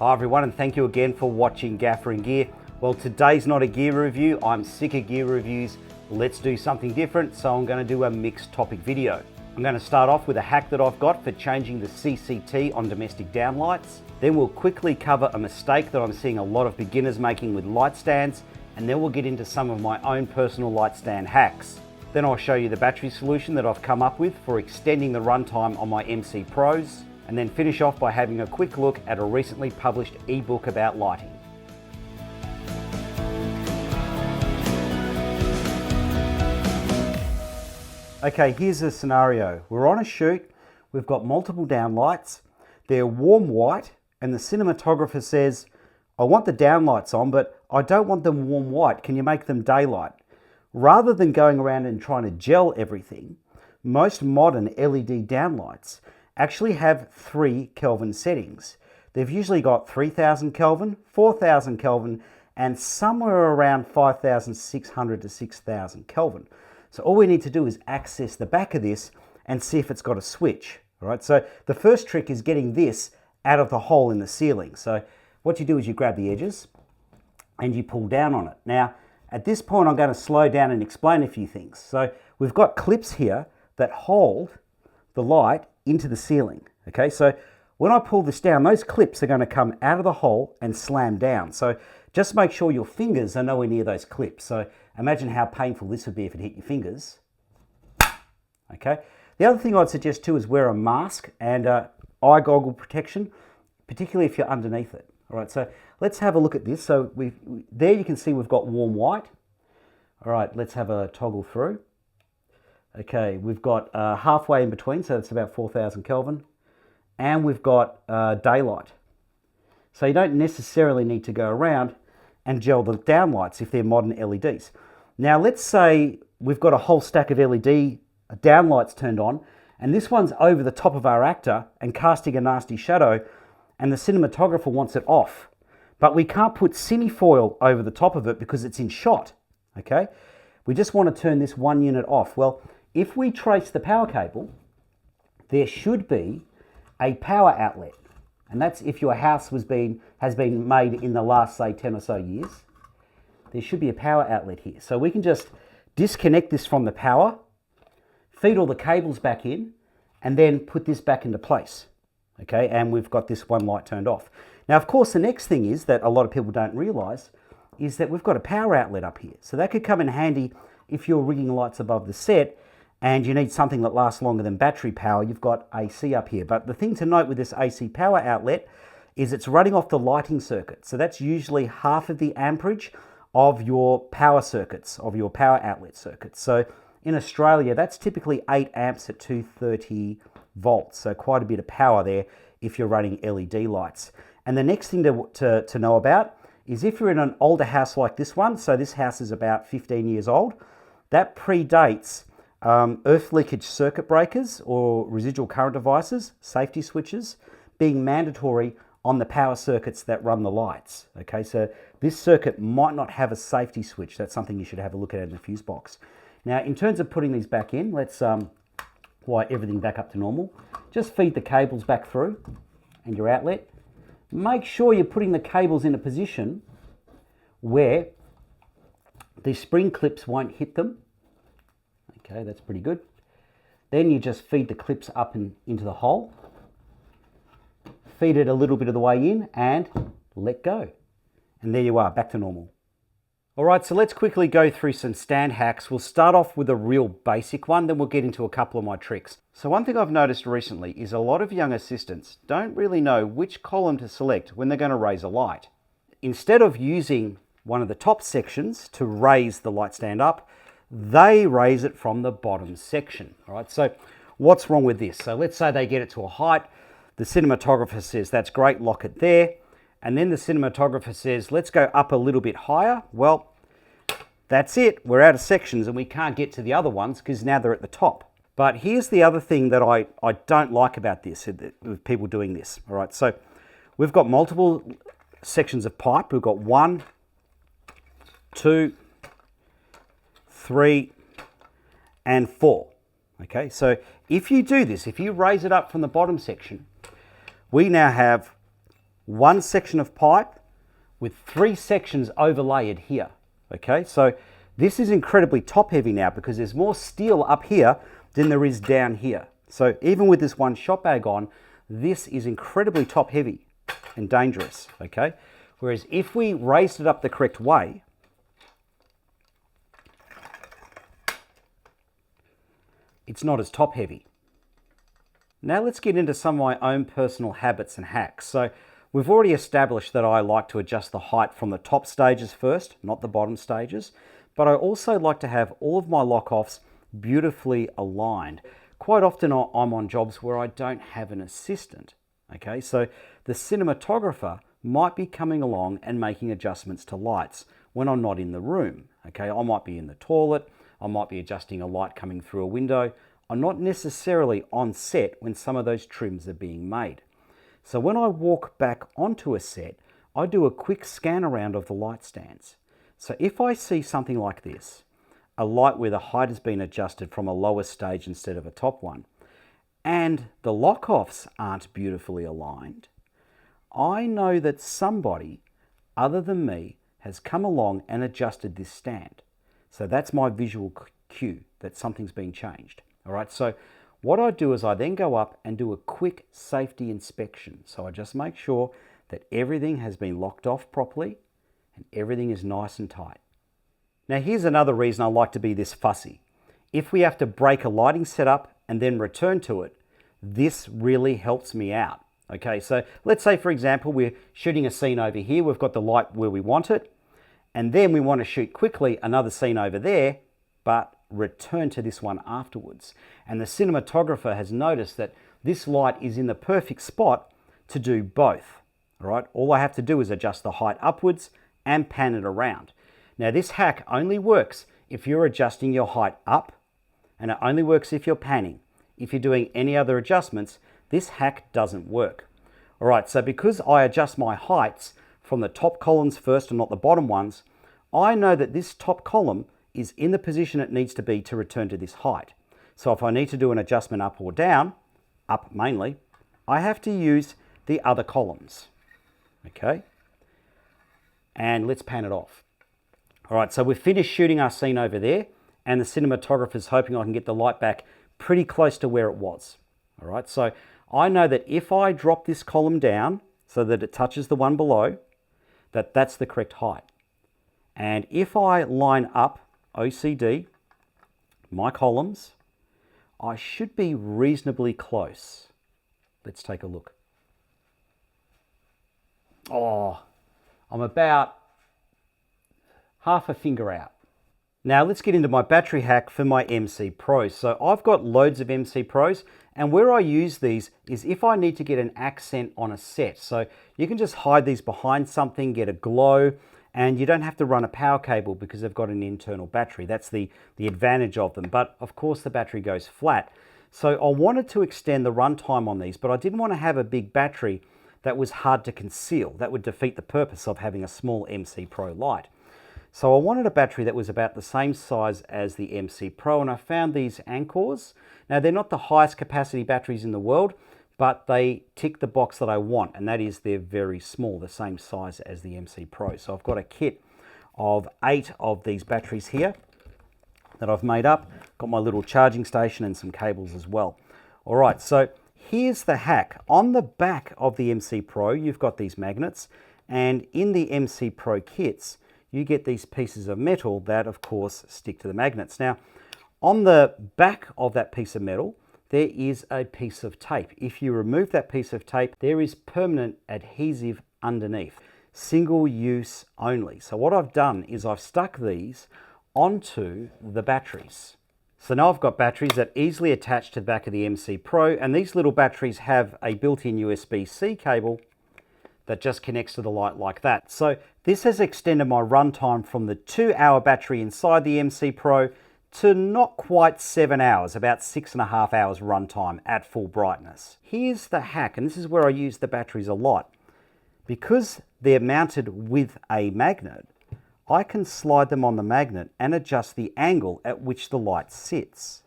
Hi everyone, and thank you again for watching Gaffer and Gear. Well, today's not a gear review. I'm sick of gear reviews. Let's do something different, so I'm going to do a mixed topic video. I'm going to start off with a hack that I've got for changing the CCT on domestic downlights. Then we'll quickly cover a mistake that I'm seeing a lot of beginners making with light stands, and then we'll get into some of my own personal light stand hacks. Then I'll show you the battery solution that I've come up with for extending the runtime on my MC Pros, and then finish off by having a quick look at a recently published ebook about lighting. Okay, here's a scenario. We're on a shoot, we've got multiple downlights, they're warm white, and the cinematographer says, I want the downlights on, but I don't want them warm white, can you make them daylight? Rather than going around and trying to gel everything, most modern LED downlights actually have 3 Kelvin settings. They've usually got 3000 Kelvin, 4000 Kelvin, and somewhere around 5600 to 6000 Kelvin. So all we need to do is access the back of this and see if it's got a switch. All right, so the first trick is getting this out of the hole in the ceiling. So what you do is you grab the edges and you pull down on it. Now, at this point, I'm going to slow down and explain a few things. So we've got clips here that hold the light into the ceiling. Okay, so when I pull this down, those clips are going to come out of the hole and slam down. So just make sure your fingers are nowhere near those clips. So imagine how painful this would be if it hit your fingers. Okay, the other thing I'd suggest too is wear a mask and eye goggle protection, particularly if you're underneath it. All right, so let's have a look at this. So there you can see we've got warm white. All right, let's have a toggle through. Okay, we've got halfway in between, so that's about 4000 Kelvin. And we've got daylight. So you don't necessarily need to go around and gel the downlights if they're modern LEDs. Now let's say we've got a whole stack of LED downlights turned on, and this one's over the top of our actor and casting a nasty shadow, and the cinematographer wants it off. But we can't put cinefoil over the top of it because it's in shot, okay? We just want to turn this one unit off. Well, if we trace the power cable, there should be a power outlet. And that's if your house has been made in the last, say, 10 or so years. There should be a power outlet here. So we can just disconnect this from the power, feed all the cables back in, and then put this back into place. Okay, and we've got this one light turned off. Now, of course, the next thing is that a lot of people don't realize is that we've got a power outlet up here. So that could come in handy if you're rigging lights above the set and you need something that lasts longer than battery power. You've got AC up here. But the thing to note with this AC power outlet is it's running off the lighting circuit. So that's usually half of the amperage of your power circuits, of your power outlet circuits. So in Australia, that's typically 8 amps at 230 volts. So quite a bit of power there if you're running LED lights. And the next thing to know about is if you're in an older house like this one, so this house is about 15 years old, that predates earth leakage circuit breakers or residual current devices, safety switches, being mandatory on the power circuits that run the lights. Okay, so this circuit might not have a safety switch. That's something you should have a look at in the fuse box. Now, in terms of putting these back in, let's wire everything back up to normal. Just feed the cables back through and your outlet. Make sure you're putting the cables in a position where the spring clips won't hit them. Okay, that's pretty good. Then you just feed the clips up into the hole. Feed it a little bit of the way in and let go. And there you are, back to normal. All right, so let's quickly go through some stand hacks. We'll start off with a real basic one, then we'll get into a couple of my tricks. So one thing I've noticed recently is a lot of young assistants don't really know which column to select when they're going to raise a light. Instead of using one of the top sections to raise the light stand up, they raise it from the bottom section. All right, so what's wrong with this? So let's say they get it to a height. The cinematographer says, that's great, lock it there. And then the cinematographer says, let's go up a little bit higher. Well, that's it. We're out of sections and we can't get to the other ones because now they're at the top. But here's the other thing that I don't like about this, with people doing this. All right, so we've got multiple sections of pipe. We've got 1, 2, 3, and 4. Okay, so if you do this, if you raise it up from the bottom section, we now have one section of pipe with 3 sections overlaid here. Okay, so this is incredibly top heavy now because there's more steel up here than there is down here. So even with this one shop bag on, this is incredibly top heavy and dangerous, okay? Whereas if we raised it up the correct way, it's not as top heavy. Now let's get into some of my own personal habits and hacks. So we've already established that I like to adjust the height from the top stages first, not the bottom stages, but I also like to have all of my lock-offs beautifully aligned. Quite often I'm on jobs where I don't have an assistant, okay? So the cinematographer might be coming along and making adjustments to lights when I'm not in the room, okay? I might be in the toilet, I might be adjusting a light coming through a window. I'm not necessarily on set when some of those trims are being made. So when I walk back onto a set, I do a quick scan around of the light stands. So if I see something like this, a light where the height has been adjusted from a lower stage instead of a top one, and the lock-offs aren't beautifully aligned, I know that somebody other than me has come along and adjusted this stand. So that's my visual cue that something's been changed. All right, so what I do is I then go up and do a quick safety inspection. So I just make sure that everything has been locked off properly and everything is nice and tight. Now here's another reason I like to be this fussy. If we have to break a lighting setup and then return to it, this really helps me out. Okay, so let's say for example, we're shooting a scene over here, we've got the light where we want it, and then we want to shoot quickly another scene over there, but return to this one afterwards. And the cinematographer has noticed that this light is in the perfect spot to do both. All right, all I have to do is adjust the height upwards and pan it around. Now this hack only works if you're adjusting your height up, and it only works if you're panning. If you're doing any other adjustments, this hack doesn't work. All right, so because I adjust my heights from the top columns first and not the bottom ones, I know that this top column is in the position it needs to be to return to this height. So if I need to do an adjustment up or down, up mainly, I have to use the other columns, okay? And let's pan it off. All right, so we've finished shooting our scene over there, and the cinematographer's hoping I can get the light back pretty close to where it was. All right, so I know that if I drop this column down so that it touches the one below, that's the correct height. And if I line up OCD, my columns, I should be reasonably close. Let's take a look. Oh, I'm about half a finger out. Now let's get into my battery hack for my MC Pros. So I've got loads of MC Pros, and where I use these is if I need to get an accent on a set. So you can just hide these behind something, get a glow, and you don't have to run a power cable because they've got an internal battery. That's the advantage of them. But of course the battery goes flat. So I wanted to extend the runtime on these, but I didn't want to have a big battery that was hard to conceal. That would defeat the purpose of having a small MC Pro light. So I wanted a battery that was about the same size as the MC Pro, and I found these Ancors. Now they're not the highest capacity batteries in the world, but they tick the box that I want, and that is they're very small, the same size as the MC Pro. So I've got a kit of 8 of these batteries here that I've made up. Got my little charging station and some cables as well. All right, so here's the hack. On the back of the MC Pro, you've got these magnets, and in the MC Pro kits, you get these pieces of metal that, of course, stick to the magnets. Now, on the back of that piece of metal, there is a piece of tape. If you remove that piece of tape, there is permanent adhesive underneath. Single use only. So what I've done is I've stuck these onto the batteries. So now I've got batteries that easily attach to the back of the MC Pro, and these little batteries have a built-in USB-C cable that just connects to the light like that. So this has extended my runtime from the 2-hour battery inside the MC Pro to not quite 7 hours, about 6.5 hours runtime at full brightness. Here's the hack, and this is where I use the batteries a lot. Because they're mounted with a magnet, I can slide them on the magnet and adjust the angle at which the light sits.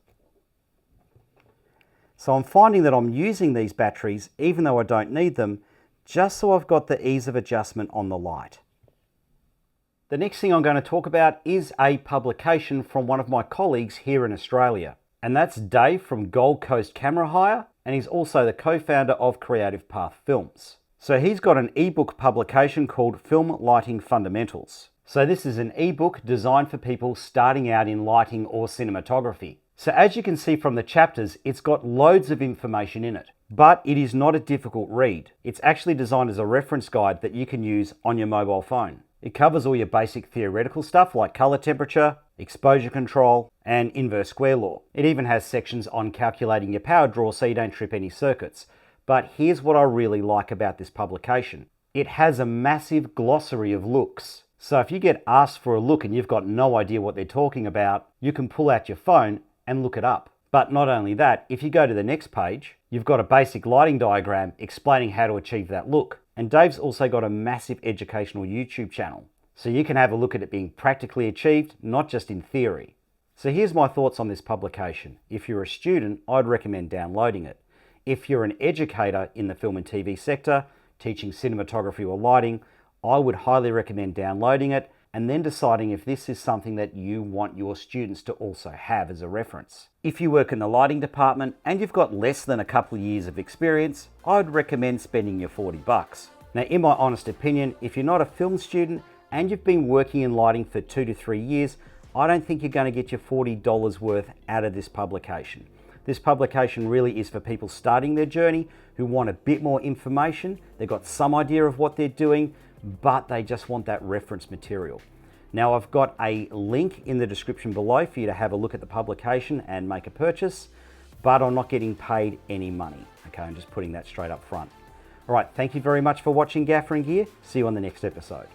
So I'm finding that I'm using these batteries, even though I don't need them, just so I've got the ease of adjustment on the light. The next thing I'm going to talk about is a publication from one of my colleagues here in Australia. And that's Dave from Gold Coast Camera Hire, and he's also the co-founder of Creative Path Films. So he's got an ebook publication called Film Lighting Fundamentals. So this is an ebook designed for people starting out in lighting or cinematography. So as you can see from the chapters, it's got loads of information in it, but it is not a difficult read. It's actually designed as a reference guide that you can use on your mobile phone. It covers all your basic theoretical stuff like color temperature, exposure control, and inverse square law. It even has sections on calculating your power draw so you don't trip any circuits. But here's what I really like about this publication. It has a massive glossary of looks. So if you get asked for a look and you've got no idea what they're talking about, you can pull out your phone and look it up. But not only that, if you go to the next page, you've got a basic lighting diagram explaining how to achieve that look. And Dave's also got a massive educational YouTube channel. So you can have a look at it being practically achieved, not just in theory. So here's my thoughts on this publication. If you're a student, I'd recommend downloading it. If you're an educator in the film and TV sector, teaching cinematography or lighting, I would highly recommend downloading it and then deciding if this is something that you want your students to also have as a reference. If you work in the lighting department and you've got less than a couple of years of experience, I'd recommend spending your $40. Now, in my honest opinion, if you're not a film student and you've been working in lighting for 2 to 3 years, I don't think you're going to get your $40 worth out of this publication. This publication really is for people starting their journey who want a bit more information. They've got some idea of what they're doing, but they just want that reference material. Now, I've got a link in the description below for you to have a look at the publication and make a purchase, but I'm not getting paid any money. Okay, I'm just putting that straight up front. All right, thank you very much for watching Gaffer and Gear. See you on the next episode.